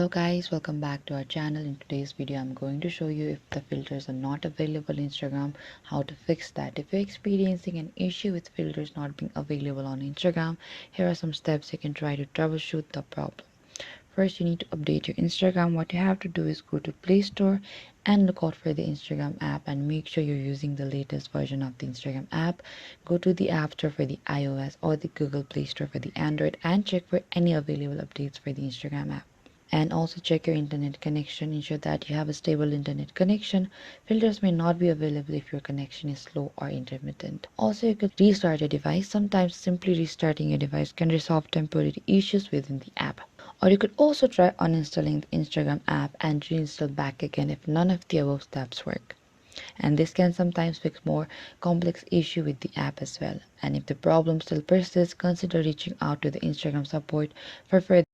Hello guys, welcome back to our channel. In today's video I'm going to show you if the filters are not available on Instagram, how to fix that. If you're experiencing an issue with filters not being available on Instagram, here are some steps you can try to troubleshoot the problem. First, you need to update your Instagram. What you have to do is go to Play Store and look out for the Instagram app and make sure you're using the latest version of the Instagram app. Go to the App Store for the iOS or the Google Play Store for the Android and check for any available updates for the Instagram app. And also check your internet connection. Ensure that you have a stable internet connection. Filters may not be available if your connection is slow or intermittent. Also, you could restart your device. Sometimes simply restarting your device can resolve temporary issues within the app. Or you could also try uninstalling the Instagram app and reinstall back again if none of the above steps work. And this can sometimes fix more complex issue with the app as well. And if the problem still persists, consider reaching out to the Instagram support for further